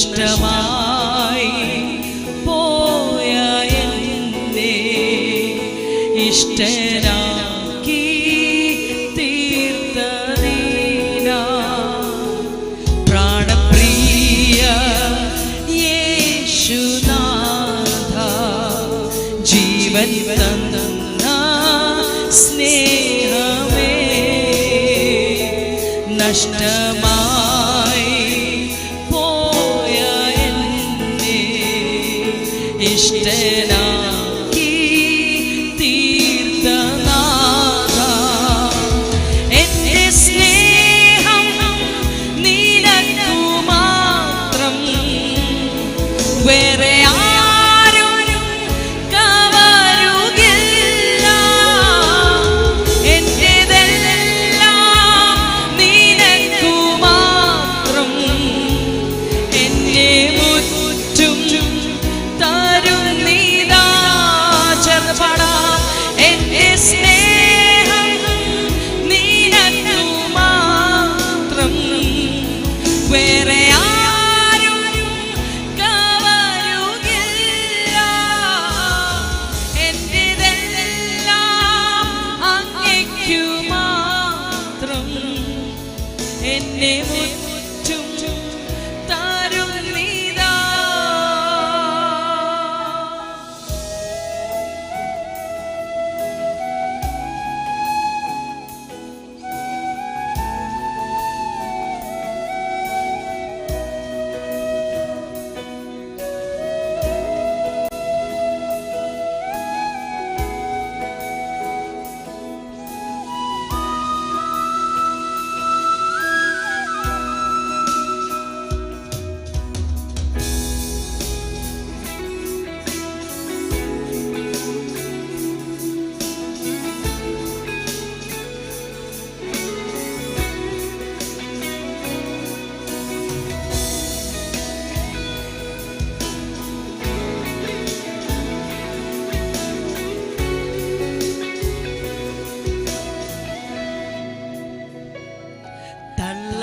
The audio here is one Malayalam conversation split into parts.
നഷ്ടമായി പോയ എന്നെ ഇഷ്ടനാക്കി തീർത്തതീന പ്രാണപ്രിയ യേശുനാഥ ജീവൻ തന്ന സ്നേഹമേ നഷ്ടമായി പോയ എന്നെ ഇഷ്ടനാക്കി തീർത്ത നാഥ എന്റെ സ്നേഹം നിനക്കു മാത്രം വേറെ എന്നെ മുറ്റും തരുന്നിതാ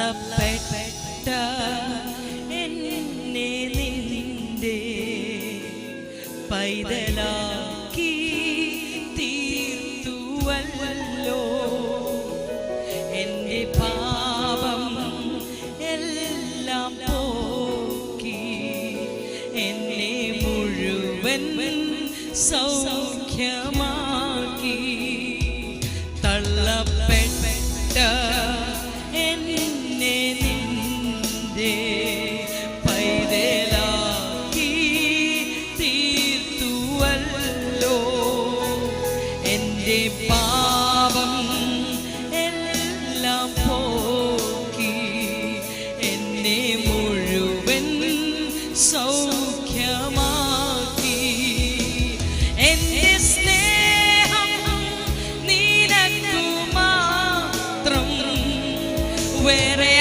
തള്ളപ്പെട്ട എന്നെ നിന്റെ പൈതലാക്കി തീർത്തുവല്ലോ എന്റെ പാപം എല്ലാം പോക്കി എന്നെ മുഴുവൻ സൗഖ്യമാക്കി തള്ളപ്പെട്ട എന്നെ നിന്റെ പൈതലാക്കി തീർത്തുവല്ലോ എന്റെ പാപം എല്ലാം പോക്കി എന്നെ മുഴുവൻ സൗഖ്യമാക്കി എന്റെ സ്നേഹം നിനക്കു മാത്രം വേറെ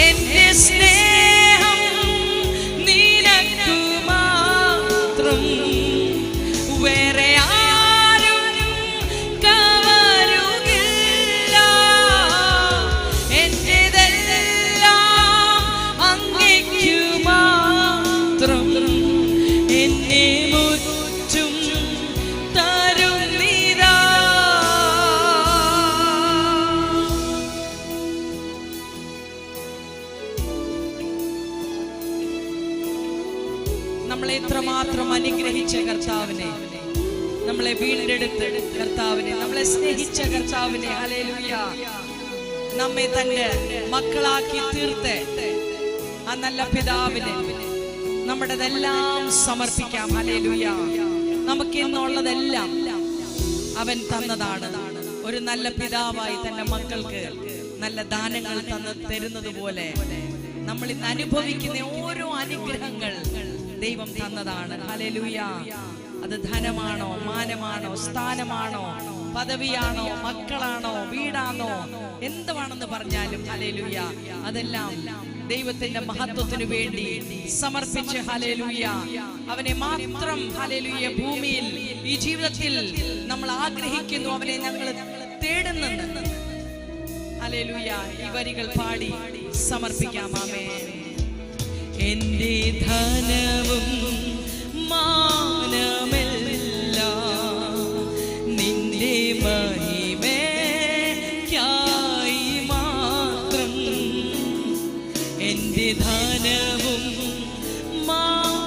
എന്റെ സ്നേഹം നിനക്കു മാത്രം വേറെ ആരും കവരുകില്ല എന്റേതെല്ലാം അങ്ങേക്കു മാത്രം എന്നെ മുറ്റും തരുന്നിതാ നമ്മളെ എത്രമാത്രം അനുഗ്രഹിച്ച കർത്താവിനെ, നമ്മളെ വീണ്ടെടുത്ത് കർത്താവിനെ, നമ്മളെ സ്നേഹിച്ച കർത്താവിനെ, ഹല്ലേലൂയ, നമ്മെ തന്റെ മക്കളാക്കി തീർത്ത് ആ നല്ല പിതാവിനെ നമ്മുടെതെല്ലാം സമർപ്പിക്കാം. ഹല്ലേലൂയ. നമുക്ക് ഇന്നുള്ളതെല്ലാം അവൻ തന്നതാണ്. ഒരു നല്ല പിതാവായി തന്റെ മക്കൾക്ക് നല്ല ദാനങ്ങൾ തരുന്നത് പോലെ നമ്മൾ ഇന്ന് അനുഭവിക്കുന്ന ഓരോ അനുഗ്രഹങ്ങൾ ദൈവം തന്നതാണ്. ഹല്ലേലൂയ. അത് ധനമാണോ, മാനമാണോ, സ്ഥാനമാണോ, പദവിയാണോ, മക്കളാണോ, വീടാണോ, എന്തുവാണെന്ന് പറഞ്ഞാലും ഹല്ലേലൂയ അതെല്ലാം ദൈവത്തിന്റെ മഹത്വത്തിനു വേണ്ടി സമർപ്പിച്ച് ഹല്ലേലൂയ അവനെ മാത്രം ഹല്ലേലൂയ ഭൂമിയിൽ ഈ ജീവിതത്തിൽ നമ്മൾ ആഗ്രഹിക്കുന്നു, അവനെ ഞങ്ങൾ തേടുന്നു. ഹല്ലേലൂയ ഈ വരികൾ പാടി സമർപ്പിക്കാം. ആമേൻ. എന്റെ ധനവും മാനമെല്ലാം നിന്റെ മഹിമയ്ക്കായി മാത്രം. എന്റെ ധനവും മാനമെല്ലാം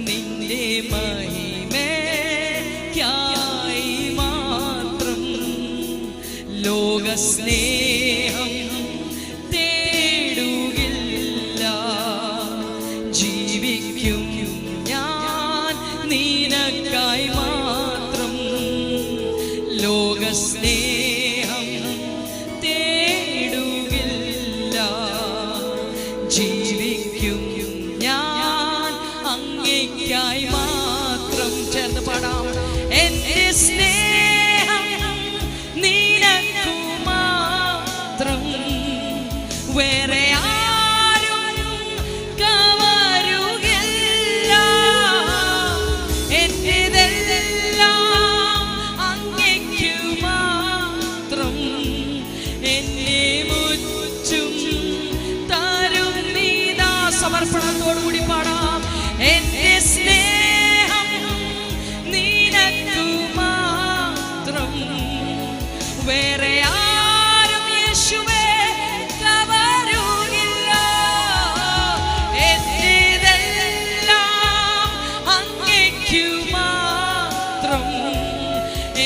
നിന്റെ മഹിമയ്ക്കായി മാത്രം. ലോകസ്നേഹം തേടുകില്ല, ജീവിക്കും ഞാൻ നിനക്കായി മാത്രം. ലോകസ്നേഹം തേടുകില്ല, ജീവിക്കും ഞാൻ അങ്ങേയ്ക്കായി മാത്രം. ചേർന്ന് പാടാം. എന്റെ സ്നേഹം നിനക്കു മാത്രം, വേറെ ആരും കവരുകില്ല. എന്റേതെല്ലാം അങ്ങേയ്ക്കു മാത്രം. എന്നെ മുറ്റും തരും നീതാ. സമർപ്പണത്തോടുകൂടി പാടാം. എന്റെ സ്നേഹം നിനക്കു മാത്രം, വേറെ ആരും യേശുവേ കവരുകില്ല. എന്റേതെല്ലാം അങ്ങേയ്ക്കു മാത്രം.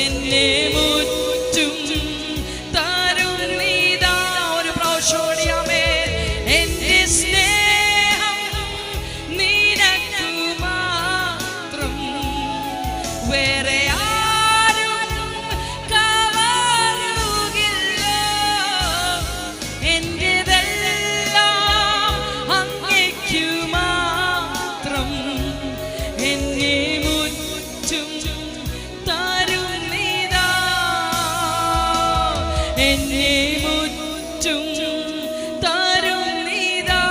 എന്നെ മുറ്റും തരും നീതാ. ഒരു പ്രാവശ്യോടിയാമേ. എന്റെ സ്നേഹം നിനക്കു മാത്രം, വേറെ ആരും കവരുകില്ല. എന്റേതെല്ലാം അങ്ങേയ്ക്കു മാത്രം. എന്നെ മുറ്റും തരും നീതാ. എന്നെ മുറ്റും തരും നീതാ.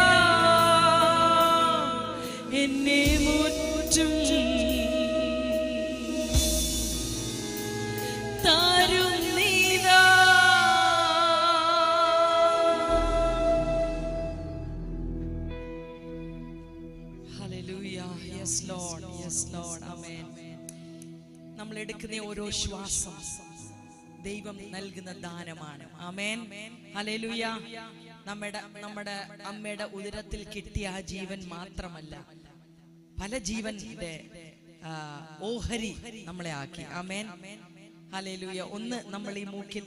എന്നെ മുറ്റും തരും നീതാ. Hallelujah. Yes Lord, yes Lord. Amen. നമ്മൾ എടുക്കുന്ന ഓരോ ശ്വാസം ദൈവം നൽകുന്ന ദാനമാണ്. ആമേൻ. ഹല്ലേലൂയ. നമ്മുടെ അമ്മയുടെ ഉദരത്തിൽ കിട്ടിയ ആ ജീവൻ മാത്രമല്ല, പല ജീവന്റെ ഓഹരി നമ്മളെ ആക്കി. ആമേൻ. ഹല്ലേലൂയ. ഒന്ന് നമ്മൾ ഈ മൂക്കിൽ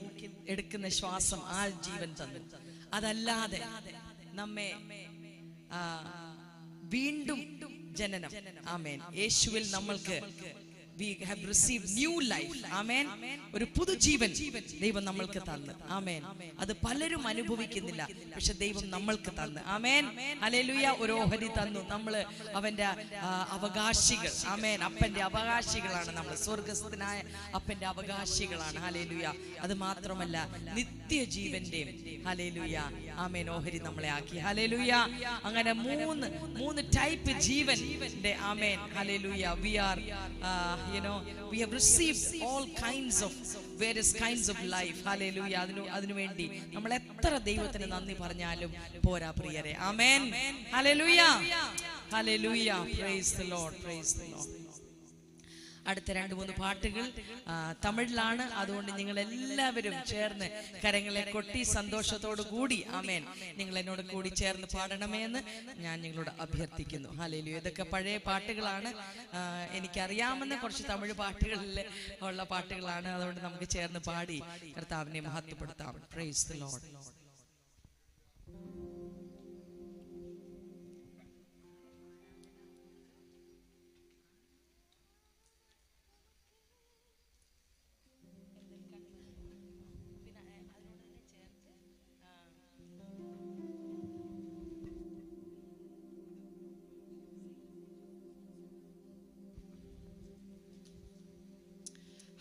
എടുക്കുന്ന ശ്വാസം ആ ജീവൻ തന്നു. അതല്ലാതെ നമ്മെ വീണ്ടും ജനനം. ആമേൻ. യേശുവിൽ നമ്മൾക്ക് we have received new life. ആമേൻ. ഒരു പുതുജീവൻ ദൈവം നമ്മൾക്ക് തന്നു. ആമേൻ. അത് പലരും അനുഭവിക്കുന്നില്ല, പക്ഷെ ദൈവം നമ്മൾക്ക് തന്നു. ആമേൻ. ഹല്ലേലൂയ. ഒരു ഓഹരി തന്നു. നമ്മൾ അവന്റെ അവകാശികൾ. ആമേൻ. അപ്പന്റെ അവകാശികളാണ് നമ്മൾ. സ്വർഗസ്ഥനായ അപ്പന്റെ അവകാശികളാണ്. ഹല്ലേലൂയ. അത് മാത്രമല്ല നിത്യജീവന്റെ ഹല്ലേലൂയ ആമേൻ ഓഹരി നമ്മളെ ആക്കി. ഹല്ലേലൂയ. അങ്ങനെ മൂന്ന് ടൈപ്പ് ജീവന്റെ ആമേൻ. Hallelujah. we are we have received all kinds of various kinds of life. Hallelujah. അതിനു വേണ്ടി നമ്മൾ എത്ര ദൈവത്തിന് നന്ദി പറഞ്ഞാലും പോരാ പ്രിയരെ. Amen. Hallelujah. Hallelujah. Praise the Lord, praise the Lord. അടുത്ത 2-3 പാട്ടുകൾ തമിഴിലാണ്. അതുകൊണ്ട് നിങ്ങൾ എല്ലാവരും ചേർന്ന് കരങ്ങളെ കൊട്ടി സന്തോഷത്തോടു കൂടി ആമേൻ നിങ്ങൾ എന്നോട് കൂടി ചേർന്ന് പാടണമേ എന്ന് ഞാൻ നിങ്ങളോട് അഭ്യർത്ഥിക്കുന്നു. ഹല്ലേലൂയ. ഇതൊക്കെ പഴയ പാട്ടുകളാണ്. എനിക്കറിയാവുന്ന കുറച്ച് തമിഴ് പാട്ടുകളിൽ ഉള്ള പാട്ടുകളാണ്. അതുകൊണ്ട് നമുക്ക് ചേർന്ന് പാടി കർത്താവിനെ മഹത്വപ്പെടുത്താം. Praise the Lord.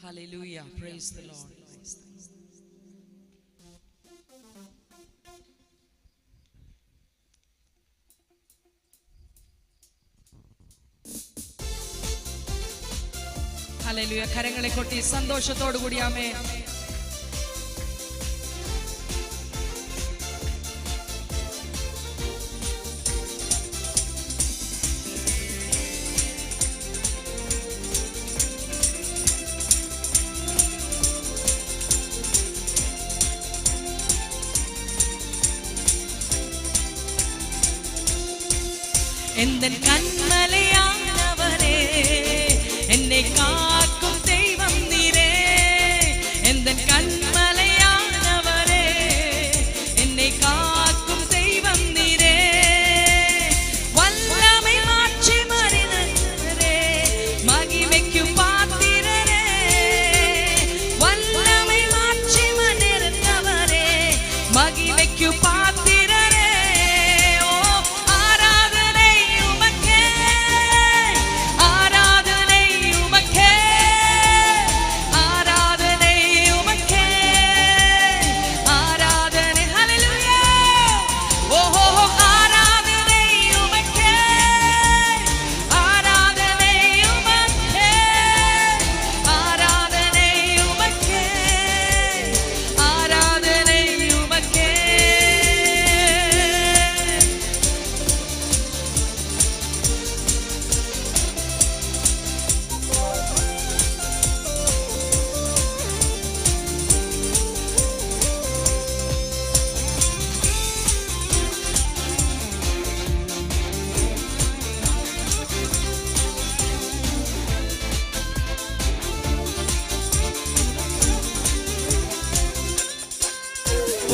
Hallelujah. Praise the Lord. Hallelujah. കരങ്ങളെ കൊട്ടി സന്തോഷത്തോടു കൂടി ആമേൻ. എന്തൻ കന്മലയാനവരേ, എന്നെ കാക്കും ദൈവം നീരേ. എന്തൻ കന്മലയാനവരേ, എന്നെ കാക്കും ദൈവം നീരേ. വല്ലമൈ മാറ്റി മറിനരേ, മഹിമയ്ക്കു പാത്തിരരേ. വല്ലമൈ മാറ്റി മറിനവരേ, മഹിമയ്ക്കു പാത്തിരരേ.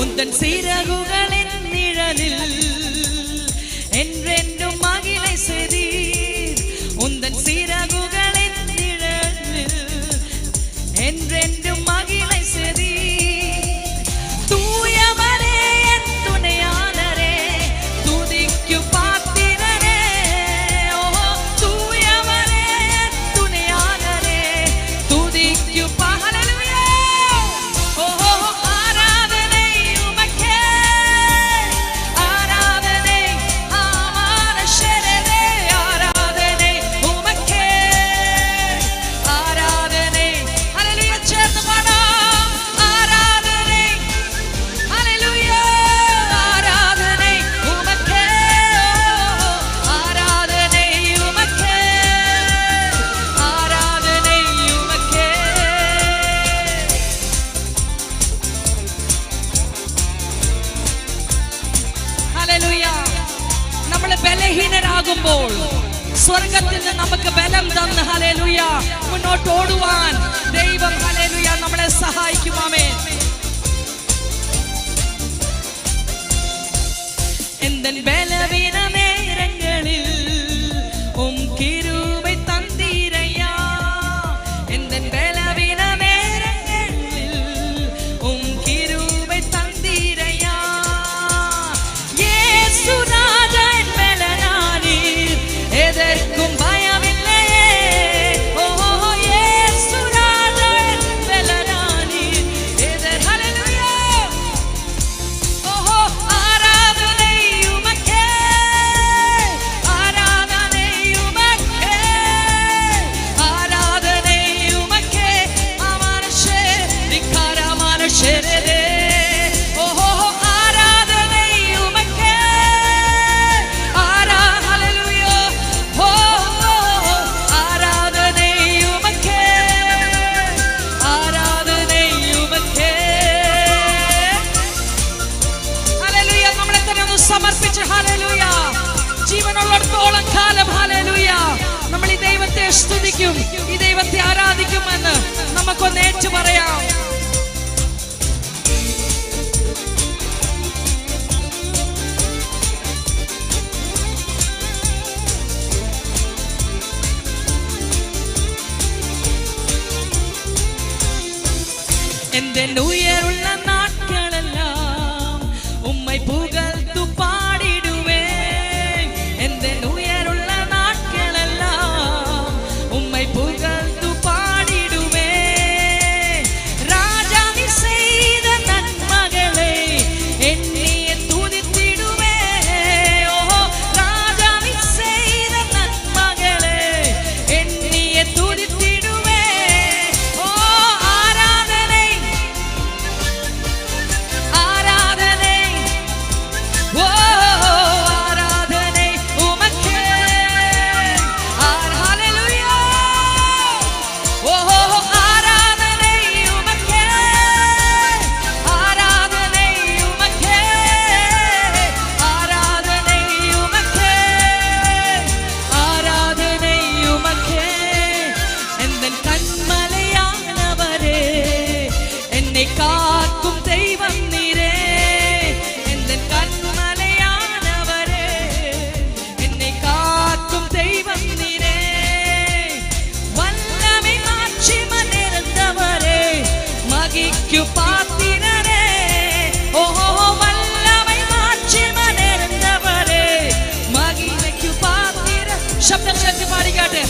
ഉന്തൻ சிறகுகளின் நிழலில் என்றென்றும் மகிழை செதீர். உந்தன் சிறகுகளின் நிழலில் என்றென்றும் மகிழை செதீர். தூயவரே என் துணையாளரே, துதிக்கு பாத்திரரே. ஓ தூயவரே என் துணையாளரே, துதிக்கு ஹல்லேலூயா. ஓ നമ്മള് ബലഹീനരാകുമ്പോൾ സ്വർഗത്തിൽ നിന്ന് നമുക്ക് ബലം തന്ന് ഹല്ലേലൂയ മുന്നോട്ട് ഓടുവാൻ ദൈവം ഹല്ലേലൂയ നമ്മളെ സഹായിക്കും. ആമേൻ. എന്തൻ ബലവീന നേരങ്ങളിൽ കിരുബൈ തന്തീരയ്യാ. എന്തൻ ബലവീന നേരങ്ങളിൽ കിരുബൈ തന്തീരയ്യാ. യേശുരാജൻ ബലനാനി, എതർക്കും ഭയമില്ലയേ. ഓ യേശുരാജൻ ബലനാനി, എതർ ഹല്ലേലൂയ. ഓ ആരാധനൈ ഉമക്കേ, ആരാധനൈ ഉമക്കേ, ആരാധനൈ ഉമക്കേ. ആമനശേ വികാര മനശരേ. ഓ ആരാധനൈ ഉമക്കേ, ഹല്ലേലൂയ. ഓ ആരാധനൈ ഉമക്കേ, ആരാധനൈ ഉമക്കേ. ഹല്ലേലൂയ. നമ്മളെ തന്നെ ഒന്ന് സമർപ്പിച്ച് ഹല്ലേലൂയ. ജീവനുള്ളിടത്തോളം കാലം ഹല്ലേലൂയ നമ്മൾ ഈ ദൈവത്തെ സ്തുതിക്കും, ഈ ദൈവത്തെ ആരാധിക്കുമെന്ന് നമുക്കൊന്ന് ഏറ്റു പറയാം. എന്റെ ഉയരുള്ള നാட்களெல்லாம் ഉമ്മൈ പുകഴ്ത്തു പാടിടുവേൻ. എന്റെ ഉയരുള്ള നാட்களெல்லாம் ഉമ്മൈ പുകഴ്ത്തു പാടിടുവേൻ. കാക്കും ദൈവം നീരേ, എന്റെ കന്മലയാണവരേ, എന്നെ കാക്കും ദൈവം നീരേ, വല്ലമേ മാക്ഷിമ നിറந்தவரே, മകിക്കു പാത്തിരരേ, ഓഹോ വല്ലമേ മാക്ഷിമ നിറந்தவரേ, മകിക്കു പാത്തിര. ശബ്ദം ശക്തി പാടിക്കാട്ടെ.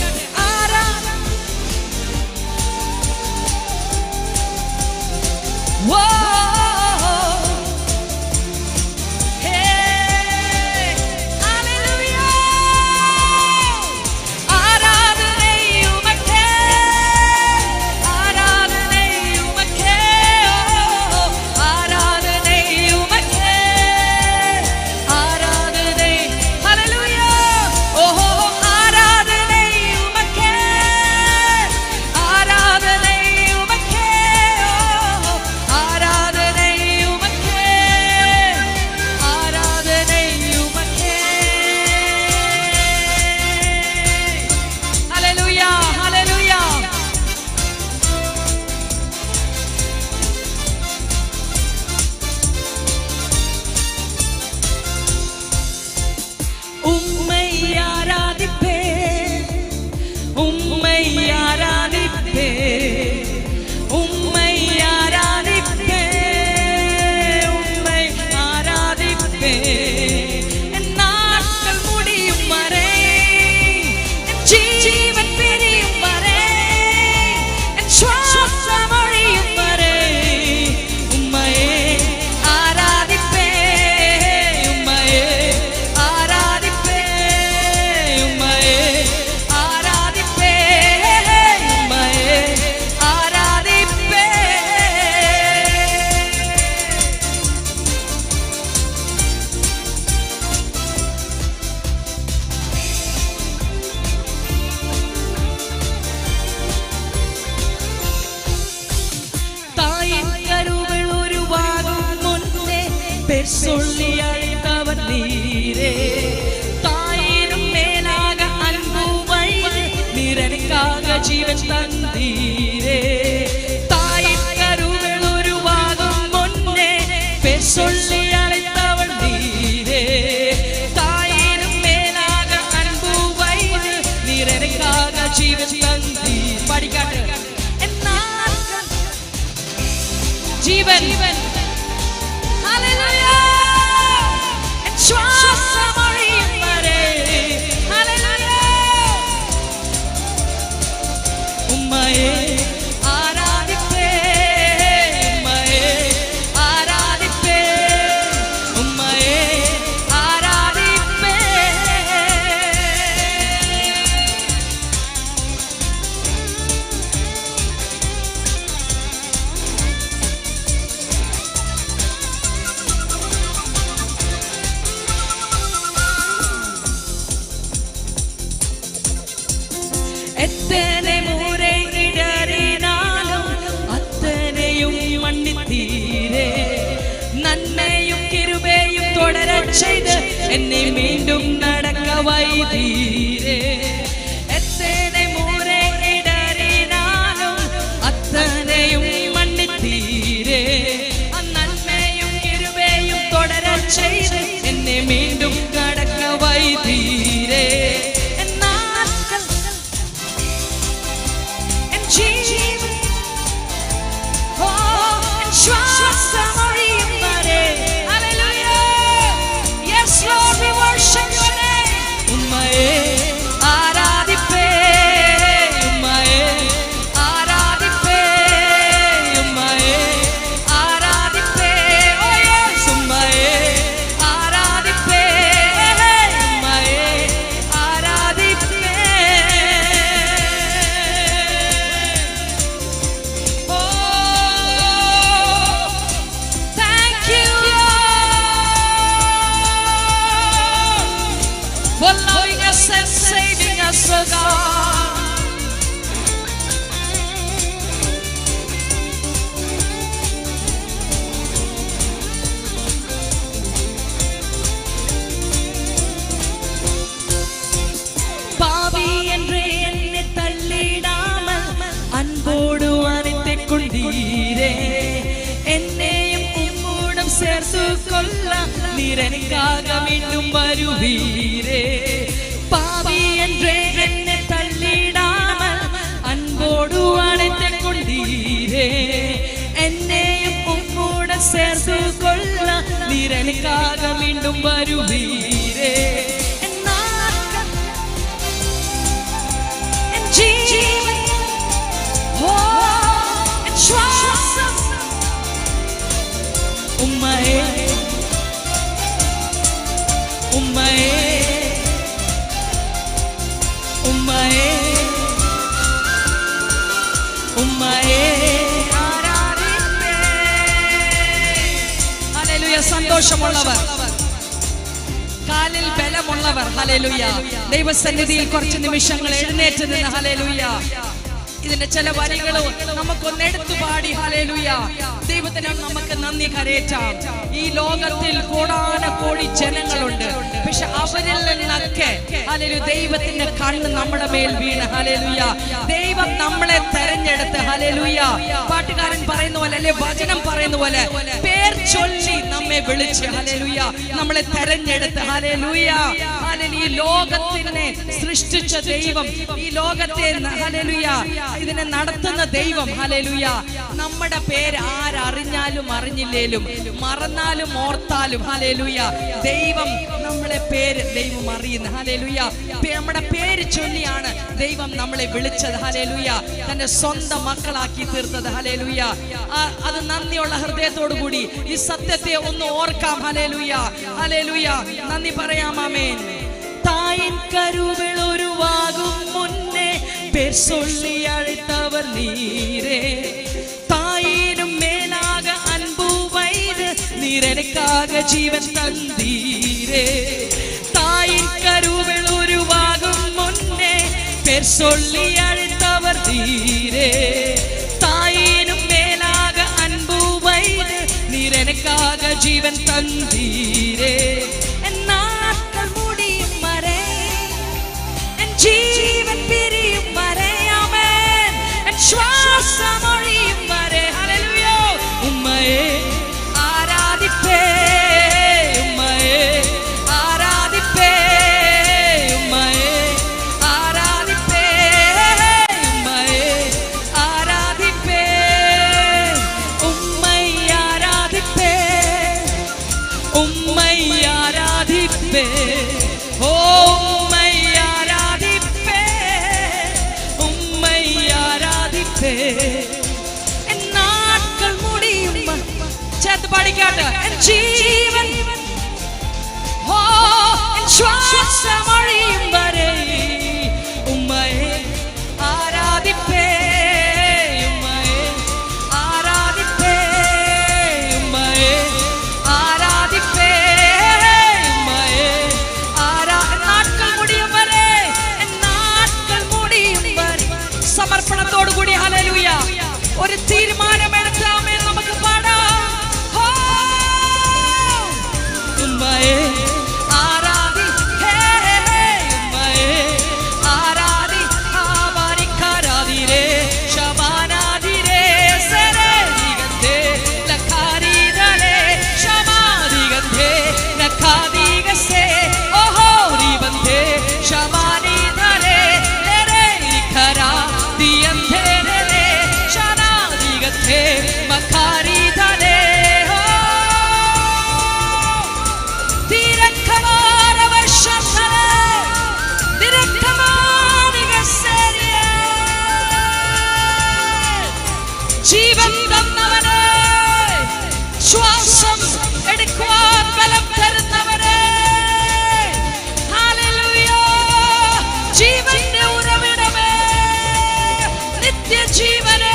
சொல்லி அழைத்தவர் நீரே, தாயினும் மேலாக அன்பு வைத்து நீரனுக்காக ஜீவன் தந்தீரே, தாயின் கருவில் உருவாகும் முன்னே பேர் சொல்லி அழைத்தவர் நீரே, தாயினும் மேலாக அன்பு வைத்து நீரனுக்காக ஜீவன் தந்தீர். படிக்காட்டு. ஜீவன் எத்தனை முறை இடறினாலும் அத்தனையும் மன்னித்தீரே, நன்மையும் கிருபையும் தொடரச் செய்து என்னை மீண்டும் நடக்க வைத்தீரே, எத்தனை முறை இடறினாலும் அத்தனையும் மன்னித்தீரே, நன்மையும் கிருபையும் தொடரச் செய்து என்னை மீண்டும் நடக்க வைத்தீரே. நீரெனக்காக மீண்டும் வருவீரே. பாவி என்றே என்னை தள்ளிடாமல் அன்போடு அழைத்துக் கொண்டீரே. என்னையும் உம்மோட சேர்த்து கொள்ள நீரெனக்காக மீண்டும் வருவீரே. உம்மையே உம்மையே உம்மையே உம்மையே ஆராதிப்பேன். ഹല്ലേലൂയ. സന്തോഷമുള്ളവർ, കാലിൽ ബലമുള്ളവർ, ഹല്ലേലൂയ, ദൈവസന്നിധിയിൽ കുറച്ച് നിമിഷങ്ങൾ എഴുന്നേറ്റ് നിന്ന് ഹല്ലേലൂയ ഇതിന്റെ ചില വരികൾ നമുക്കൊന്നെടുത്തു പാടി ഹല്ലേലൂയ ദൈവത്തിന് നമുക്ക് നന്ദി കരേറ്റാം. ഈ ലോകത്തിൽ കോടാനകോടി ജനങ്ങളുണ്ട്, പക്ഷെ അവരിൽ നിന്നൊക്കെ ഹല്ലേലൂയ ദൈവത്തിന്റെ കണ്ണ് നമ്മുടെ മേൽ വീണ് ഹല്ലേലൂയ ദൈവം നമ്മളെ തെരഞ്ഞെടുത്ത് ഹല്ലേലൂയ പാട്ടുകാരൻ പറയുന്ന പോലെ അല്ലെ വചനം പറയുന്ന പോലെ പേർ ചൊല്ലി നമ്മെ വിളിച്ച് ഹല്ലേലൂയ നമ്മളെ തെരഞ്ഞെടുത്ത് ഹല്ലേലൂയ ഹല്ലേലൂയ ഈ ലോകത്തിനെ സൃഷ്ടിച്ച ദൈവം, ഈ ലോകത്തെ ഹല്ലേലൂയ ഇതിനെ നടത്തുന്ന ദൈവം ഹല്ലേലൂയ നമ്മുടെ പേര് ആരറിഞ്ഞാലും അറിഞ്ഞില്ലേലും മറന്നാലും ഓർത്താലും ഹല്ലേലൂയ ദൈവം നമ്മളെ പേര് ദൈവം അറിയുന്നു ഹല്ലേലൂയ. നമ്മുടെ പേര് ചൊല്ലിയാണ് ദൈവം നമ്മളെ വിളിച്ചത് ഹല്ലേലൂയ, തന്റെ സ്വന്തം മക്കളാക്കി തീർത്തത് ഹല്ലേലൂയ. അത് നന്ദിയുള്ള ഹൃദയത്തോടു കൂടി ഈ സത്യത്തെ ഒന്ന് ഓർക്കാം ഹല്ലേലൂയ ഹല്ലേലൂയ നന്ദി പറയാം. ആമേൻ. தாயின் கருவில் உருவாகும் முன்னே பேர் சொல்லி அழைத்தவர் நீரே. தாயினும் மேலாக அன்பு வைத்து நீர் எனக்காக ஜீவன் தந்தீரே. தாயின் கருவில் உருவாகும் முன்னே பேர் சொல்லி அழைத்தவர் நீரே. தாயினும் மேலாக அன்பு வைத்து நீர் எனக்காக ஜீவன் தந்தீரே. ജീവൻ പിരിയും വരെ ആമേൻ, ശ്വാസം ഒഴിയും വരെ ഹല്ലേലൂയ ഉമ്മയെ ആരാധിപ്പേ ഉമ്മയെ ആരാധിപ്പേ ഉമ്മയെ ആരാധിപ്പേ ഉമ്മയെ ആരാധിപ്പേ ഉമ്മയെ ആരാധിപ്പേ ഉമ്മയെ ആരാധിപ്പേ ഓ നാട്കൾ മുടിയും ചേർത്ത് പാടിക്കാട്ട് ജീവൻ ശ്വാസമൊഴിയും വരെ ഉമ്മയെ ആരാധിപ്പേ ഉമ്മയെ ആരാധിപ്പേ ഉമ്മയെ ആരാധിപ്പേ ഉമ്മയെ നാട്കൾ മുടിയും വരെ നാട്കൾ മുടിയും വരെ സമർപ്പണത്തോടു കൂടി ഹല്ലേലൂയ ഒരു തീരുമാനമെടുക്കാമേ നമുക്ക് പാടാം. ഉമ്മയെ ആരാധി ഉമ്മയെ ആരാധി ആവാരിക്കാരാധിരേ ശബാനാധിരേ സരേ ദിഗന്ധേ ലഖാരിദലേ ശമാദിഗന്ധേ ലഖാദിഗസേ ഓഹോ റിബന്ധേ ശമാനിദലേ ലരേ ലിഖരാ ദിയന്ധേ മഖാരിദലേ ദിരഖമാരവശതലേ ദിരഖമാനിഗസരിയേ ജീവൻ തന്നവനേ ശ്വാസം എടുക്കുവാൻ ബലം തരുന്നവനേ ഹല്ലേലൂയ ജീവന്റെ ഉറവിടമേ നിത്യജീവനേ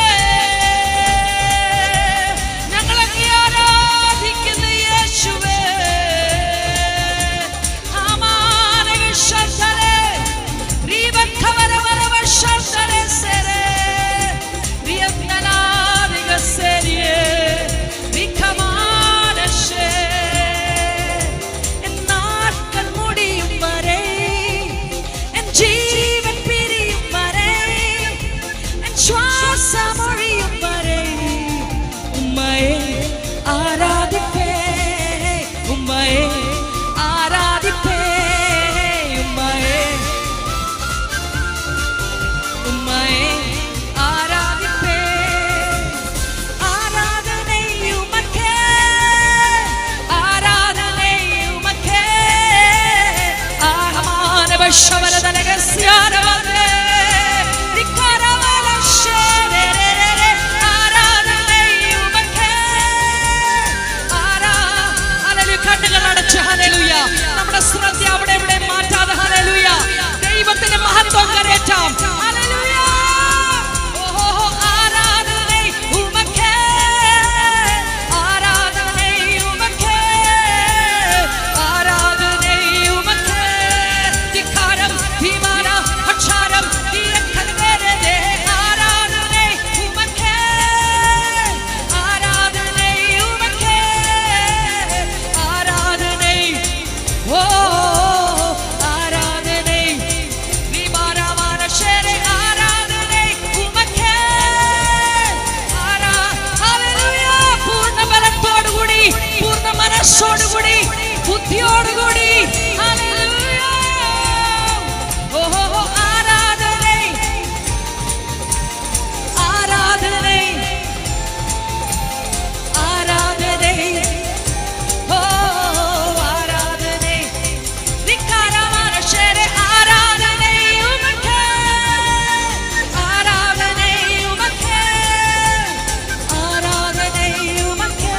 Come on. മനസ്സോടുകൂടി ബുദ്ധിയോടുകൂടി ഹല്ലേലൂയ. ഓഹോ ആരാധനേ ആരാധനേ ആരാധനേ ഓ ആരാധനേ നിക്കാരമാനശരെ ആരാധനേ ഉമക്കേ ആരാധനേ ഉമക്കേ ആരാധനേ ഉമക്കേ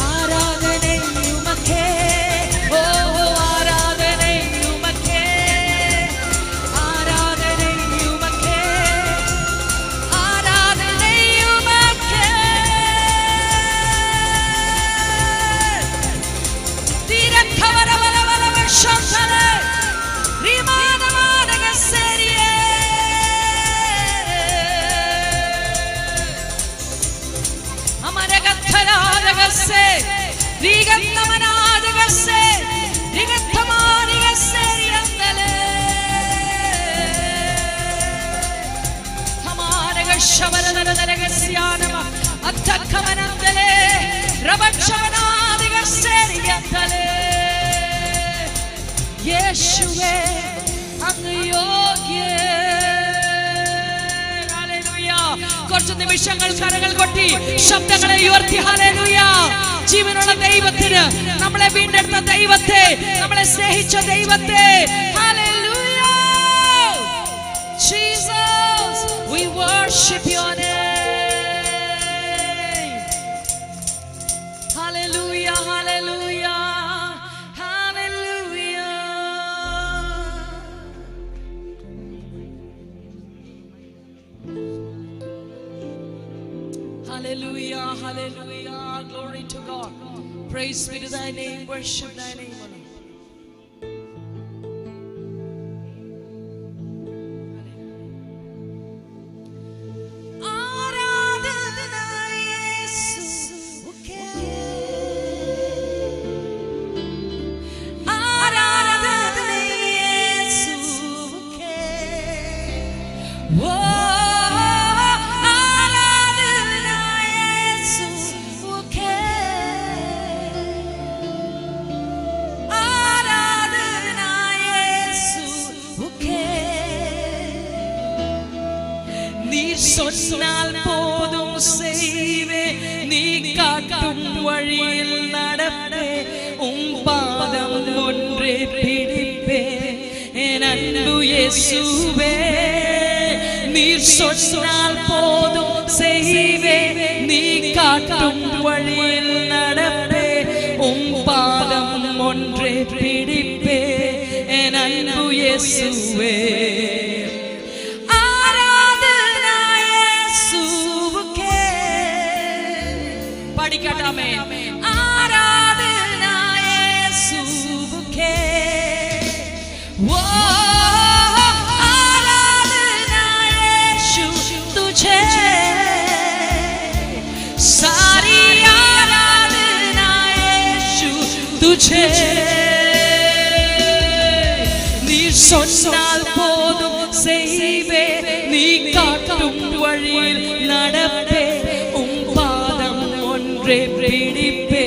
ആരാധനേ ഉമക്കേ ഓ ആരാധനേ ഉമക്കേ ആരാധനേ ഉമക്കേ ആരാധനേ ഉമക്കേ തിരക്കവരവരവരവശംസരേ റിമാനമാനഗസരിയേ അമരഗത്തരാജഗസേ രീഗത്തമനാജഗസേ രീഗത്തമാനിഗസരിയന്തലേ ഹമാനഗശവരനരനരഗസ്യാനമ അത്തക്കമനന്തലേ രവക്ഷവനാദിഗസരിയന്തലേ യേശുവേ അങ്ങ് യോഗ്യൻ. ഹല്ലേലൂയ. കുറച്ച് നിമിഷങ്ങൾ കരങ്ങൾ കൊട്ടി ശബ്ദങ്ങളെ ഉയർത്തി ഹല്ലേലൂയ. ജീവനുള്ള ദൈവത്തിന്, നമ്മളെ വീണ്ടെടുത്ത ദൈവത്തെ, നമ്മളെ സ്നേഹിച്ച ദൈവത്തെ hallelujah. Jesus, we worship your name. Hallelujah, hallelujah. Hallelujah, hallelujah, glory to God. Praise be to thy name, worship thy name, O Lord. Aradhana Yesuke, Aradhana Yesuke, whoa. சொன்னால் போதும் செய்வே நீ காட்டும் வழியில் நடப்பே உம் பாதம் ஒன்றே பிடிப்பே என் அன்பு இயேசுவே நீர் சொன்னால் போதும் செய்வே நீ காட்டும் வழியில் நடப்பே உம் பாதம் ஒன்றே பிடிப்பே என் அன்பு இயேசுவே आराधना यीशुके, वो आराधना यीशु तुझे, सारी आराधना यीशु तुझे. നീ சொன்னால் போதும் செய்வே நீ காட்டும் வழியில் நடப்பே உம் பாதம் ஒன்றே பிடிப்பே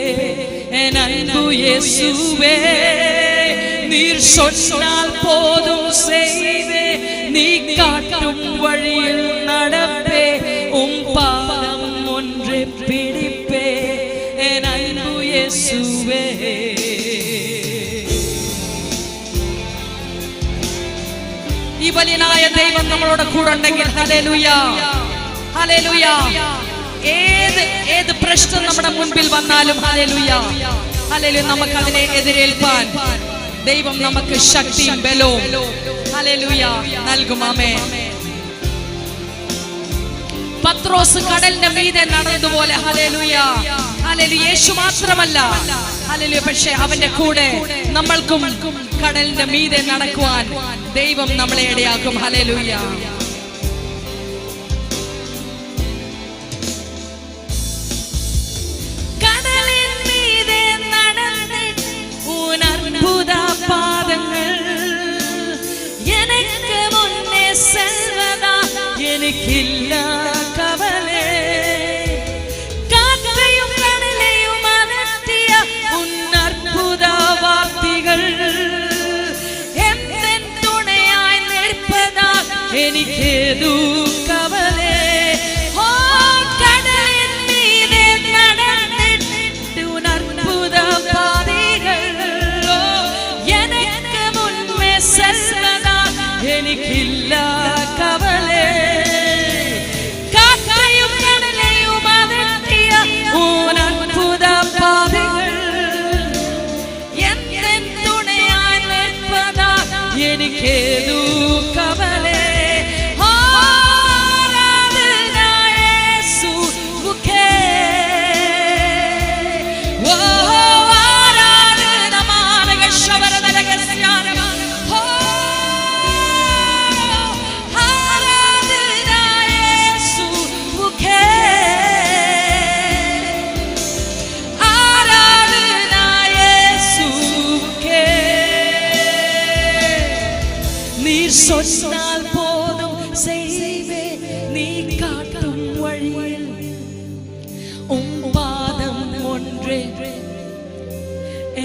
என் அன்பு இயேசுவே நீர் சொன்னால் போதும் செய்வே நீ காட்டும் வழியில் நடப்பே உம் பாதம் ஒன்றே பிடிப்பே என் அன்பு இயேசுவே. ഈ ബലിനായ ദൈവം നമ്മളോട് കൂടെ ഉണ്ടെങ്കിൽ ഹല്ലേലൂയ ഹല്ലേലൂയ. ഏത് പ്രശ്നം നമ്മുടെ മുൻപിൽ വന്നാലും ഹല്ലേലൂയ ഹല്ലേലൂയ നമുക്ക് അതിനെ എതിരേൽപ്പാൻ ദൈവം നമുക്ക് ശക്തിയും ബലവും ഹല്ലേലൂയ നൽകും. ആമേൻ. പത്രോസ് കടലിന്റെ മീതെ നടന്നതുപോലെ ഹല്ലേലൂയ ഹല്ലേലൂയ യേശു മാത്രമല്ല ഹല്ലേലൂയ, പക്ഷേ അവന്റെ കൂടെ നമ്മൾക്കും കടലിന്റെ മീതെ നടക്കുവാൻ ദൈവം നമ്മളെ ഇടയാക്കും. ഹല്ലേലൂയ. കടലിൻ മീതെ നടന്നിട്ട് ഉണർഭുത പാദങ്ങൾ എനിക്ക് മുന്നേ സെൽവതാ എനിക്കില്ല കവലേ. കാറ്റയും കടലയും അകറ്റി சொன்னால் போதும் செய்வே, நீ காட்டும் வழியில் உம் பாதம் ஒன்றே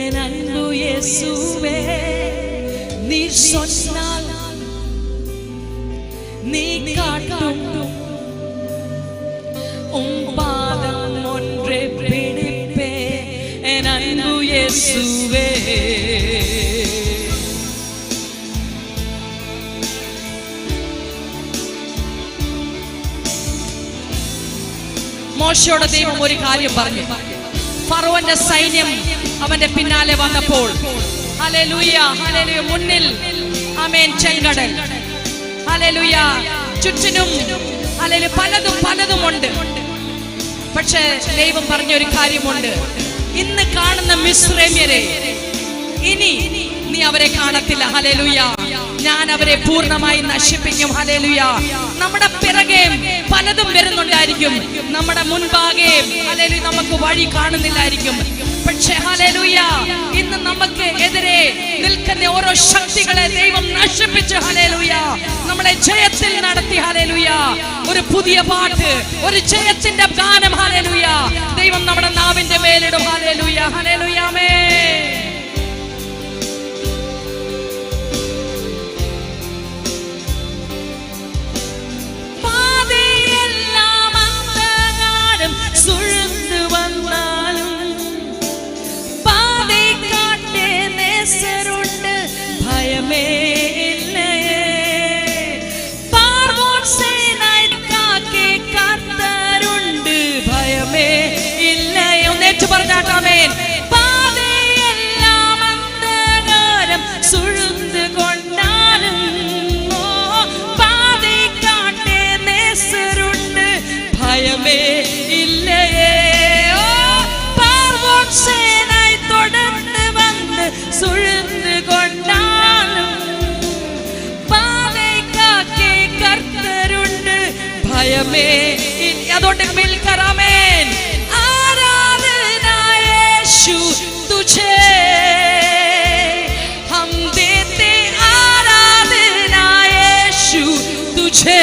என் அன்பு இயேசுவே. நீ சொன்னால் நீ காட்டும் உம் பாதம் ஒன்றே பிடிப்பே என் அன்பு இயேசுவே. മോശയോട് ദൈവം ഒരു കാര്യം പറഞ്ഞു. ഫറവോന്റെ സൈന്യം അവന്റെ പിന്നാലെ വന്നപ്പോൾ ഹല്ലേലൂയ ഹല്ലേലൂയ മുന്നിൽ ആമേൻ ചെങ്കടൽ, ഹല്ലേലൂയ ചുറ്റിനും ഹല്ലേലൂയ പലതും ഉണ്ട്. പക്ഷേ ദൈവം പറഞ്ഞൊരു കാര്യമുണ്ട്, ഇന്ന് കാണുന്ന മിസ്രൈമ്യരെ ഇനി നീ അവരെ കാണത്തില്ല. ഹല്ലേലൂയ, ഞാൻ അവരെ പൂർണ്ണമായി നശിപ്പിക്കും. ഹല്ലേലൂയ. നമ്മുടെ പിറകെ പലതും വരുന്നുണ്ടായിരിക്കും, നമ്മുടെ മുൻപാകെ ഹല്ലേലൂയ നമുക്ക് വഴി കാണുന്നില്ലായിരിക്കും. പക്ഷേ ഹല്ലേലൂയ ഇന്ന് നമുക്ക് എതിരെ നിൽക്കുന്ന ഓരോ ശക്തികളെ ദൈവം നശിപ്പിച്ച് ഹല്ലേലൂയ നമ്മളെ ജയത്തിൽ നടത്തി. ഹല്ലേലൂയ. ഒരു പുതിയ പാട്ട്, ഒരു ജയത്തിന്റെ ഗാനം ഹല്ലേലൂയ ദൈവം നമ്മുടെ നാവിന്റെ മേലിടും. ഹല്ലേലൂയ ഹല്ലേലൂയ ആമേൻ. சுழந்து வந்தாலும் பாதை காட்டே நேசருண்டு, பயமே இல்லையே. பார்வோன் சேனாய் காக்கே கர்த்தருண்டு, பயமே இல்லையே. நேற்று പറഞ്ഞാട്ടാമേൻ. പാതയെല്ലാം അന്ധകാരം സുഴந்து കൊണ്ടാലും പാதை കാട്ടേ നേസരുണ്ട്, ഭയമേ இல்லையே. பார்வோன் சேனை தொடர்ந்து வந்து சுழந்து கொண்டாலும் பாதை காக்கே கர்த்தருண்டு, பயமே. അതുകൊണ്ട് മിൽക്കറാമേൻ. ആരാധനാ യേശു തുझे हम देते, आराधना യേശു तुझे.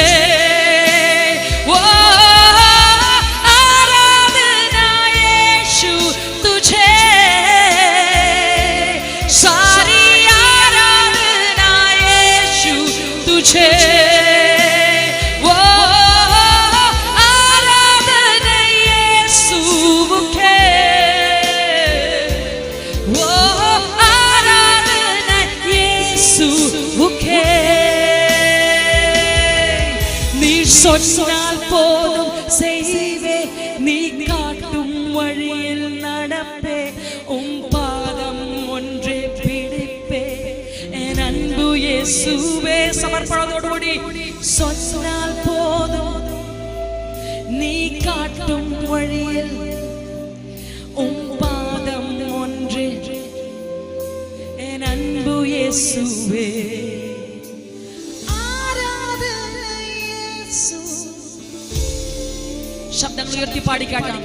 சொன்னால் போதும் செய்வே, நீ காட்டும் வழியில் நடப்பே, உம் பாதம் ஒன்றே பிடிப்பே என் அன்பு இயேசுவே. சமர்ப்பணத்தோடு சொன்னால் போதும் நீ காட்டும் வழியில் உம் பாதம் ஒன்றே என் அன்பு இயேசுவே. ശബ്ദങ്ങൾ ഉയർത്തി പാടിക്കാട്ടാം.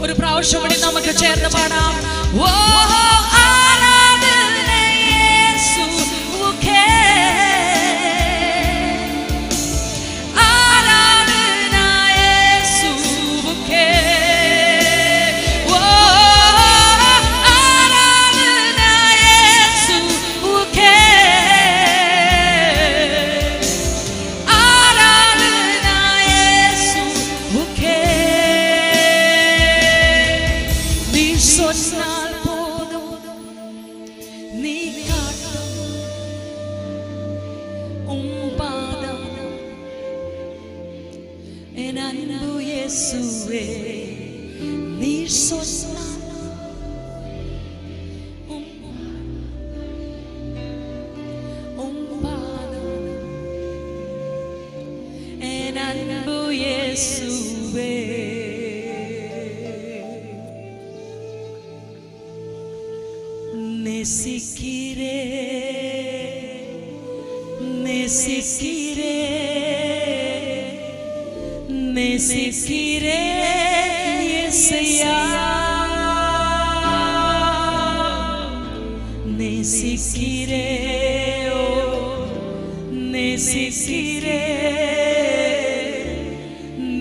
ഒരു പ്രാവശ്യം കൂടി നമുക്ക് ചേർന്ന് പാടാം. ഓ Nesikire நேசிக்கிறே இயேசையா, நேசிக்கிறே, ஓ நேசிக்கிறே,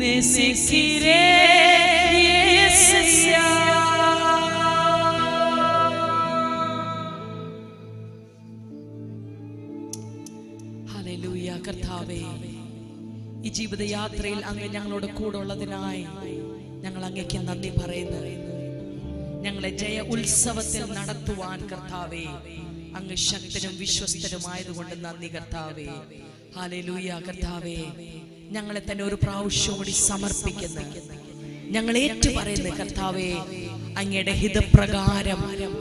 நேசிக்கிறே இயேசையா. ഹല്ലേലൂയ. കർത്താവേ, ഈ ജീവിതയാത്രയിൽ അങ്ങ് ഞങ്ങളോട് കൂടെ ഉള്ളതിനായി ഞങ്ങൾ അങ്ങേക്ക് നന്ദി പറയുന്നു. ഞങ്ങളെ ജയ ഉത്സവത്തിൽ നടത്തുവാൻ കർത്താവേ അങ്ങ് ശക്തനും വിശ്വസ്തനുമായതുകൊണ്ട് നന്ദി കർത്താവേ. ഹല്ലേലൂയ. കർത്താവേ, ഞങ്ങളെ തന്നെ ഒരു പ്രാവശ്യം കൂടി സമർപ്പിക്കുന്നു. ഞങ്ങൾ ഏറ്റുപറയുന്നു കർത്താവേ, അങ്ങയുടെ ഹിതപ്രകാരം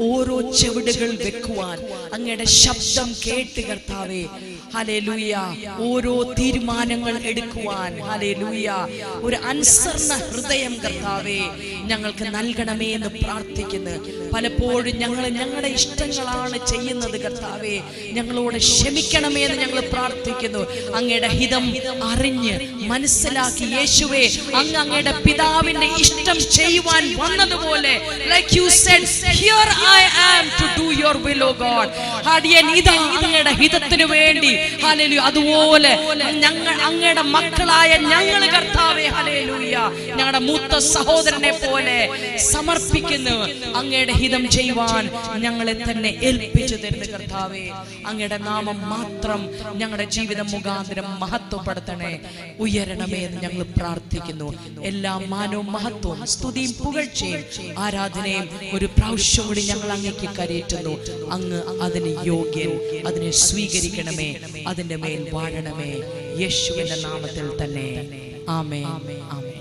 ഓരോ ചെവിടുകൾ വെക്കുവാൻ, അങ്ങയുടെ ശബ്ദം കേട്ട് കർത്താവേ, ഹല്ലേലൂയ, ഓരോ തീരുമാനങ്ങൾ എടുക്കുവാൻ, ഹല്ലേലൂയ, ഒരു അനുസരണ ഹൃദയം കർത്താവേ ഞങ്ങൾക്ക് നൽകണമേ എന്ന് പ്രാർത്ഥിക്കുന്നു. പലപ്പോഴും ഞങ്ങൾ ഞങ്ങളുടെ ഇഷ്ടങ്ങളാണ് ചെയ്യുന്നത് കർത്താവേ, ഞങ്ങളോട് ക്ഷമിക്കണമേ എന്ന് ഞങ്ങൾ പ്രാർത്ഥിക്കുന്നു. അങ്ങയുടെ ഹിതം അറിഞ്ഞ് മനസ്സിലാക്കി യേശുവേ, അങ്ങ് അങ്ങയുടെ പിതാവിന്റെ ഇഷ്ടം ചെയ്യുവാൻ വന്നതുപോലെ, like you said, here I am to do your will, O God. ഹടിയൻ ഇതാ അങ്ങയുടെ ഹിതത്തിനു വേണ്ടി, ഹല്ലേലൂയ, അതുപോലെ ഞങ്ങൾ അങ്ങയുടെ മക്കളായ ഞങ്ങൾ കർത്താവേ, ഹല്ലേലൂയ, ഞങ്ങളുടെ മൂത്ത സഹോദരനെ പോലെ സമർപ്പിക്കുന്നു. അങ്ങയുടെ ഹിതം ചെയ്യുവാൻ ഞങ്ങളെ തന്നെ ഏൽപ്പിച്ചു തരുന്ന കർത്താവേ, അങ്ങയുടെ നാമം മാത്രം ഞങ്ങളുടെ ജീവിതം മുഖാന്തരം മഹത്വപ്പെടുത്തണേ, ഉയരണമേ എന്ന് ഞങ്ങൾ പ്രാർത്ഥിക്കുന്നു. എല്ലാ മാനവും മഹത്വവും സ്തുതിയും പുകഴ്ചയും ആരാധനയും ഒരു പ്രാവശ്യം കൂടി ഞങ്ങൾ അങ്ങേക്ക് കരയേറ്റുന്നു. അങ്ങ് അതിന് യോഗ്യൻ, അതിനെ സ്വീകരിക്കണമേ, അതിന്റെ മേൽ വാഴണമേ, യേശുവിന്റെ നാമത്തിൽ തന്നെ. ആമേൻ, ആമേൻ.